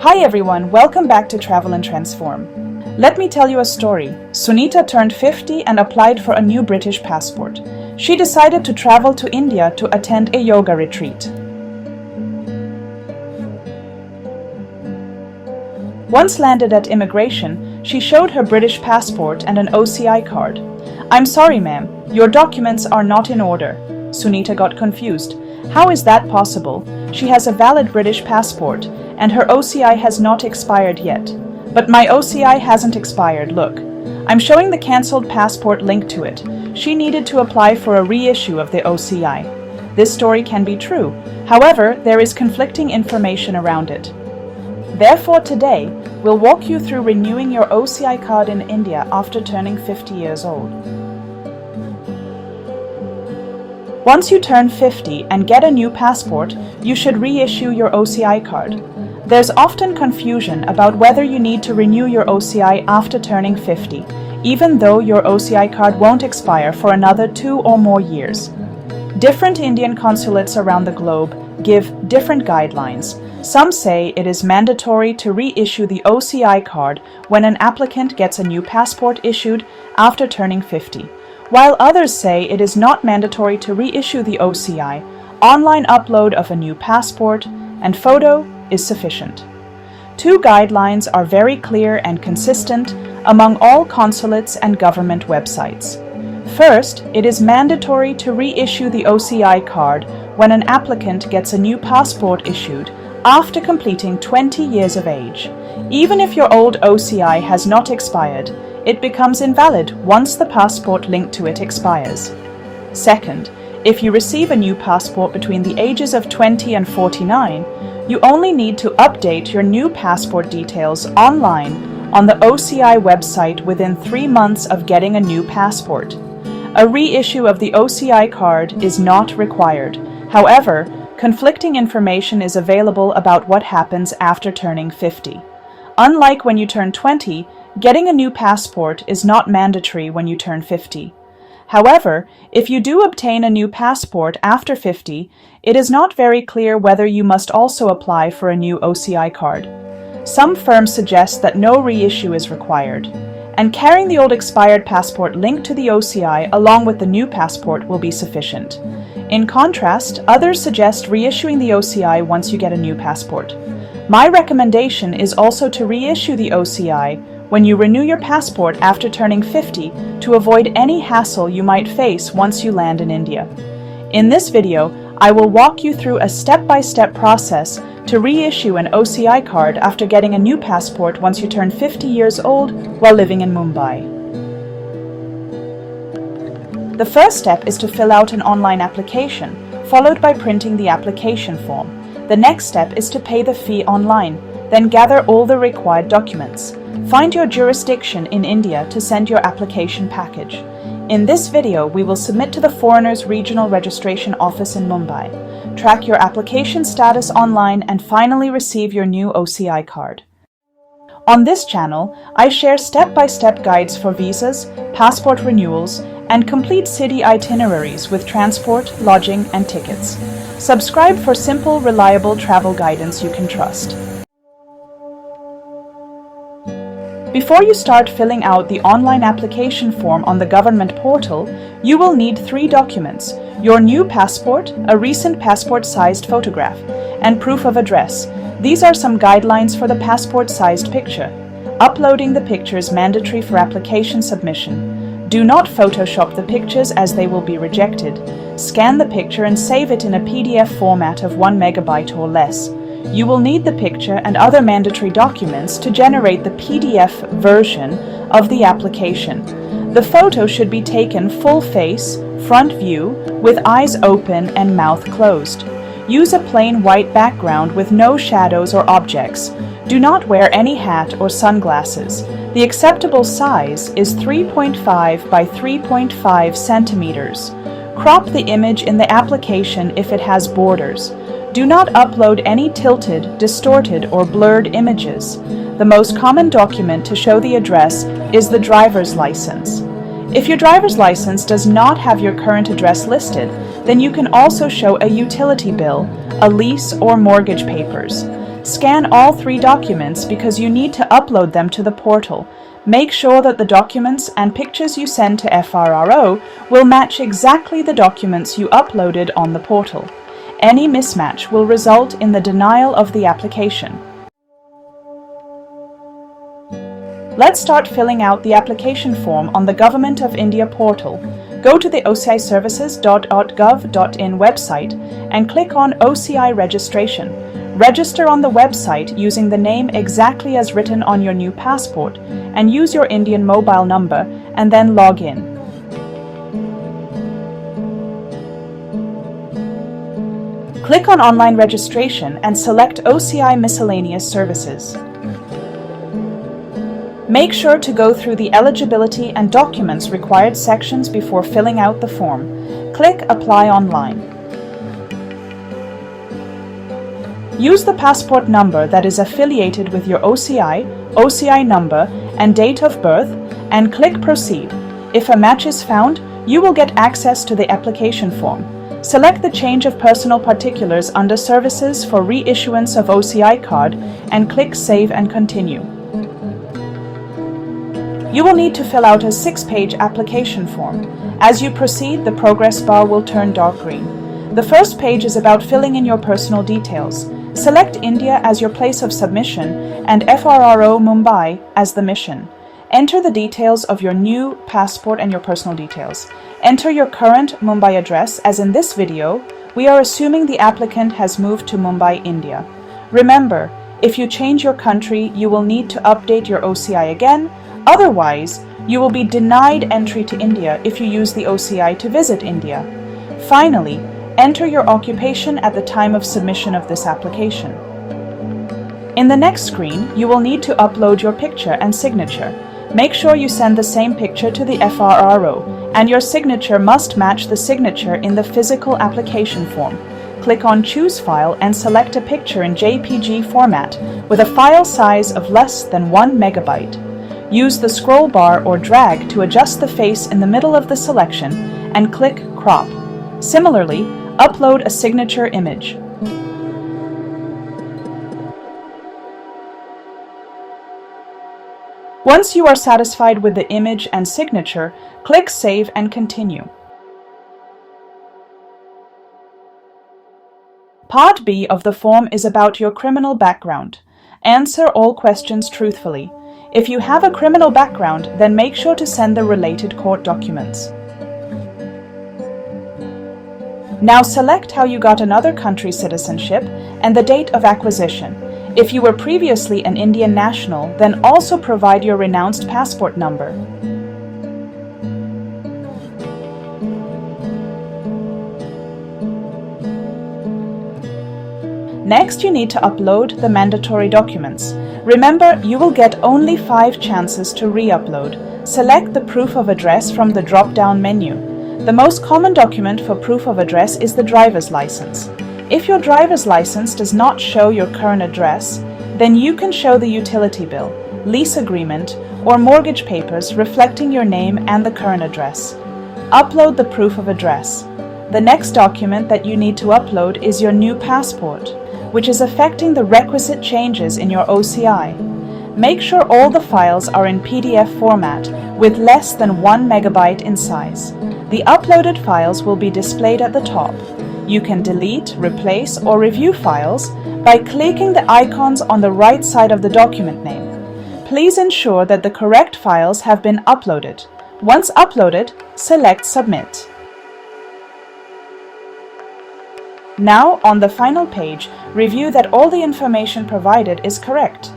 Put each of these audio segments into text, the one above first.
Hi everyone, welcome back to Travel and Transform. Let me tell you a story. Sunita turned 50 and applied for a new British passport. She decided to travel to India to attend a yoga retreat. Once landed at immigration, she showed her British passport and an OCI card. "I'm sorry, ma'am, your documents are not in order." Sunita got confused. How is that possible? She has a valid British passport and her OCI has not expired yet. "But my OCI hasn't expired, look. I'm showing the cancelled passport linked to it." She needed to apply for a reissue of the OCI. This story can be true. However, there is conflicting information around it. Therefore, today, we'll walk you through renewing your OCI card in India after turning 50 years old. Once you turn 50 and get a new passport, you should reissue your OCI card. There's often confusion about whether you need to renew your OCI after turning 50, even though your OCI card won't expire for another 2 or more years. Different Indian consulates around the globe give different guidelines. Some say it is mandatory to reissue the OCI card when an applicant gets a new passport issued after turning 50, while others say it is not mandatory to reissue the OCI. Online upload of a new passport and photo is sufficient. Two guidelines are very clear and consistent among all consulates and government websites. First, it is mandatory to reissue the OCI card when an applicant gets a new passport issued after completing 20 years of age. Even if your old OCI has not expired, it becomes invalid once the passport linked to it expires. Second, if you receive a new passport between the ages of 20 and 49, you only need to update your new passport details online on the OCI website within 3 months of getting a new passport. A reissue of the OCI card is not required. However, conflicting information is available about what happens after turning 50. Unlike when you turn 20, getting a new passport is not mandatory when you turn 50. However, if you do obtain a new passport after 50, it is not very clear whether you must also apply for a new OCI card. Some firms suggest that no reissue is required, and carrying the old expired passport linked to the OCI along with the new passport will be sufficient. In contrast, others suggest reissuing the OCI once you get a new passport. My recommendation is also to reissue the OCI when you renew your passport after turning 50 to avoid any hassle you might face once you land in India. In this video, I will walk you through a step-by-step process to reissue an OCI card after getting a new passport once you turn 50 years old while living in Mumbai. The first step is to fill out an online application, followed by printing the application form. The next step is to pay the fee online, then gather all the required documents. Find your jurisdiction in India to send your application package. In this video, we will submit to the Foreigners Regional Registration Office in Mumbai, track your application status online, and finally receive your new OCI card. On this channel, I share step-by-step guides for visas, passport renewals, and complete city itineraries with transport, lodging, and tickets. Subscribe for simple, reliable travel guidance you can trust. Before you start filling out the online application form on the government portal, you will need 3 documents: your new passport, a recent passport-sized photograph, and proof of address. These are some guidelines for the passport-sized picture. Uploading the picture is mandatory for application submission. Do not Photoshop the pictures as they will be rejected. Scan the picture and save it in a PDF format of 1 megabyte or less. You will need the picture and other mandatory documents to generate the PDF version of the application. The photo should be taken full face, front view, with eyes open and mouth closed. Use a plain white background with no shadows or objects. Do not wear any hat or sunglasses. The acceptable size is 3.5 by 3.5 centimeters. Crop the image in the application if it has borders. Do not upload any tilted, distorted, or blurred images. The most common document to show the address is the driver's license. If your driver's license does not have your current address listed, then you can also show a utility bill, a lease, or mortgage papers. Scan all 3 documents because you need to upload them to the portal. Make sure that the documents and pictures you send to FRRO will match exactly the documents you uploaded on the portal. Any mismatch will result in the denial of the application. Let's start filling out the application form on the Government of India portal. Go to the ociservices.gov.in website and click on OCI Registration. Register on the website using the name exactly as written on your new passport and use your Indian mobile number and then log in. Click on Online Registration and select OCI Miscellaneous Services. Make sure to go through the eligibility and documents required sections before filling out the form. Click Apply Online. Use the passport number that is affiliated with your OCI number and date of birth and click Proceed. If a match is found, you will get access to the application form. Select the Change of Personal Particulars under Services for reissuance of OCI card and click Save and Continue. You will need to fill out a 6-page application form. As you proceed, the progress bar will turn dark green. The first page is about filling in your personal details. Select India as your place of submission and FRRO Mumbai as the mission. Enter the details of your new passport and your personal details. Enter your current Mumbai address, as in this video, we are assuming the applicant has moved to Mumbai, India. Remember, if you change your country, you will need to update your OCI again. Otherwise, you will be denied entry to India if you use the OCI to visit India. Finally, enter your occupation at the time of submission of this application. In the next screen, you will need to upload your picture and signature. Make sure you send the same picture to the FRRO, and your signature must match the signature in the physical application form. Click on Choose File and select a picture in JPG format with a file size of less than 1 megabyte. Use the scroll bar or drag to adjust the face in the middle of the selection and click Crop. Similarly, upload a signature image. Once you are satisfied with the image and signature, click Save and Continue. Part B of the form is about your criminal background. Answer all questions truthfully. If you have a criminal background, then make sure to send the related court documents. Now select how you got another country's citizenship and the date of acquisition. If you were previously an Indian national, then also provide your renounced passport number. Next, you need to upload the mandatory documents. Remember, you will get only 5 chances to re-upload. Select the proof of address from the drop-down menu. The most common document for proof of address is the driver's license. If your driver's license does not show your current address, then you can show the utility bill, lease agreement, or mortgage papers reflecting your name and the current address. Upload the proof of address. The next document that you need to upload is your new passport, which is affecting the requisite changes in your OCI. Make sure all the files are in PDF format with less than 1 megabyte in size. The uploaded files will be displayed at the top. You can delete, replace, or review files by clicking the icons on the right side of the document name. Please ensure that the correct files have been uploaded. Once uploaded, select Submit. Now, on the final page, review that all the information provided is correct.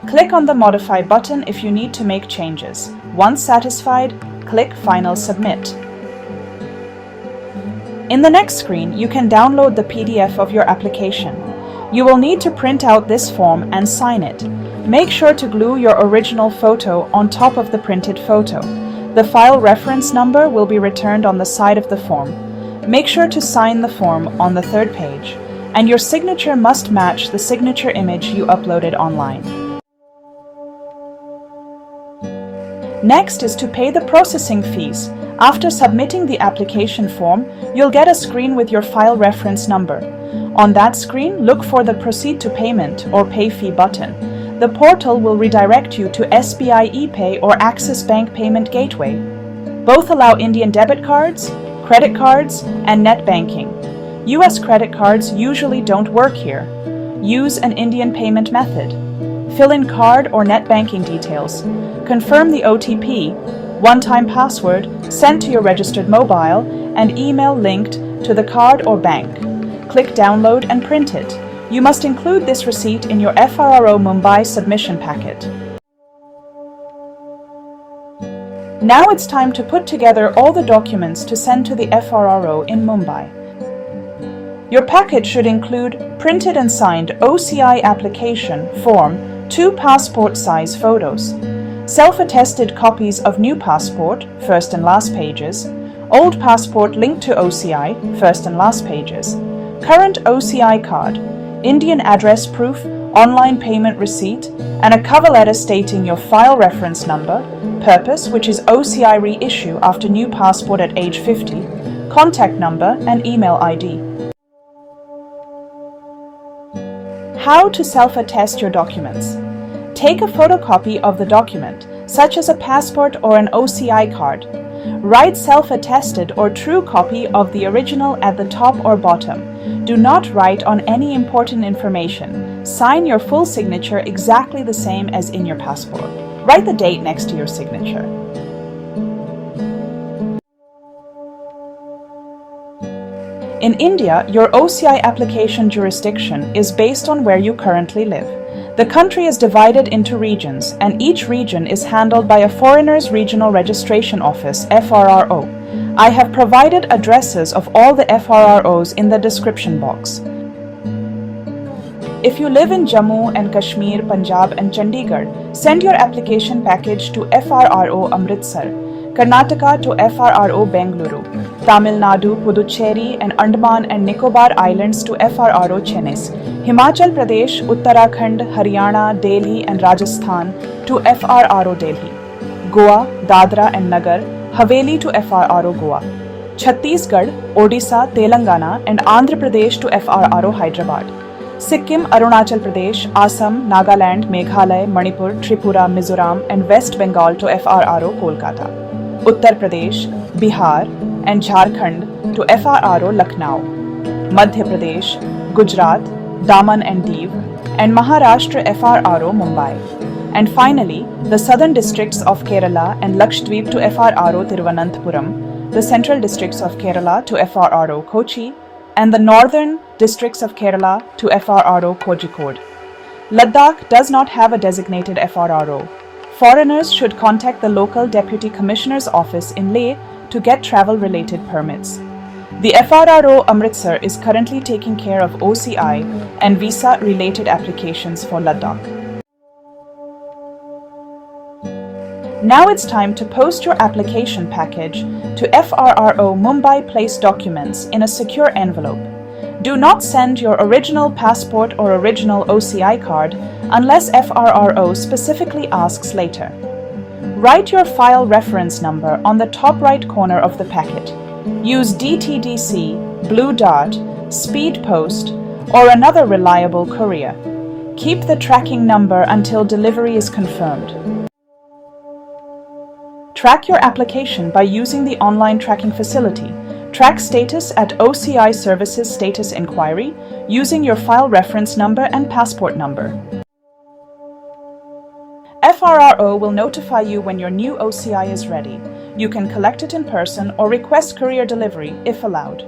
Click on the Modify button if you need to make changes. Once satisfied, click Final Submit. In the next screen, you can download the PDF of your application. You will need to print out this form and sign it. Make sure to glue your original photo on top of the printed photo. The file reference number will be returned on the side of the form. Make sure to sign the form on the 3rd page, and your signature must match the signature image you uploaded online. Next is to pay the processing fees. After submitting the application form, you'll get a screen with your file reference number. On that screen, look for the Proceed to Payment or Pay Fee button. The portal will redirect you to SBI ePay or Axis Bank Payment Gateway. Both allow Indian debit cards, credit cards, and net banking. US credit cards usually don't work here. Use an Indian payment method. Fill in card or net banking details. Confirm the OTP, one-time password sent to your registered mobile, and email linked to the card or bank. Click Download and print it. You must include this receipt in your FRRO Mumbai submission packet. Now it's time to put together all the documents to send to the FRRO in Mumbai. Your packet should include printed and signed OCI application form, 2 passport-size photos, self-attested copies of new passport, first and last pages, old passport linked to OCI, first and last pages, current OCI card, Indian address proof, online payment receipt, and a cover letter stating your file reference number, purpose, which is OCI reissue after new passport at age 50, contact number, and email ID. How to self-attest your documents. Take a photocopy of the document, such as a passport or an OCI card. Write self-attested or true copy of the original at the top or bottom. Do not write on any important information. Sign your full signature exactly the same as in your passport. Write the date next to your signature. In India, your OCI application jurisdiction is based on where you currently live. The country is divided into regions, and each region is handled by a Foreigners Regional Registration Office, FRRO. I have provided addresses of all the FRROs in the description box. If you live in Jammu and Kashmir, Punjab and Chandigarh, send your application package to FRRO Amritsar, Karnataka to FRRO Bengaluru, Tamil Nadu, Puducherry and Andaman and Nicobar Islands to FRRO Chennai, Himachal Pradesh, Uttarakhand, Haryana, Delhi and Rajasthan to FRRO Delhi, Goa, Dadra and Nagar Haveli to FRRO Goa, Chhattisgarh, Odisha, Telangana and Andhra Pradesh to FRRO Hyderabad, Sikkim, Arunachal Pradesh, Assam, Nagaland, Meghalaya, Manipur, Tripura, Mizoram and West Bengal to FRRO Kolkata, Uttar Pradesh, Bihar and Jharkhand to FRRO Lucknow, Madhya Pradesh, Gujarat, Daman and Diu and Maharashtra FRRO Mumbai. And finally, the southern districts of Kerala and Lakshadweep to FRRO Thiruvananthapuram, the central districts of Kerala to FRRO Kochi, and the northern districts of Kerala to FRRO Kozhikode. Ladakh does not have a designated FRRO. Foreigners should contact the local Deputy Commissioner's office in Leh to get travel-related permits. The FRRO Amritsar is currently taking care of OCI and visa-related applications for Ladakh. Now it's time to post your application package to FRRO Mumbai Place Documents in a secure envelope. Do not send your original passport or original OCI card unless FRRO specifically asks later. Write your file reference number on the top right corner of the packet. Use DTDC, Blue Dart, Speed Post, or another reliable courier. Keep the tracking number until delivery is confirmed. Track your application by using the online tracking facility. Track status at OCI Services Status Inquiry using your file reference number and passport number. FRRO will notify you when your new OCI is ready. You can collect it in person or request courier delivery if allowed.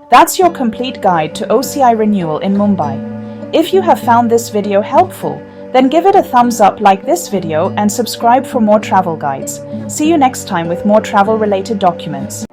That's your complete guide to OCI Renewal in Mumbai. If you have found this video helpful, then give it a thumbs up like this video and subscribe for more travel guides. See you next time with more travel-related documents.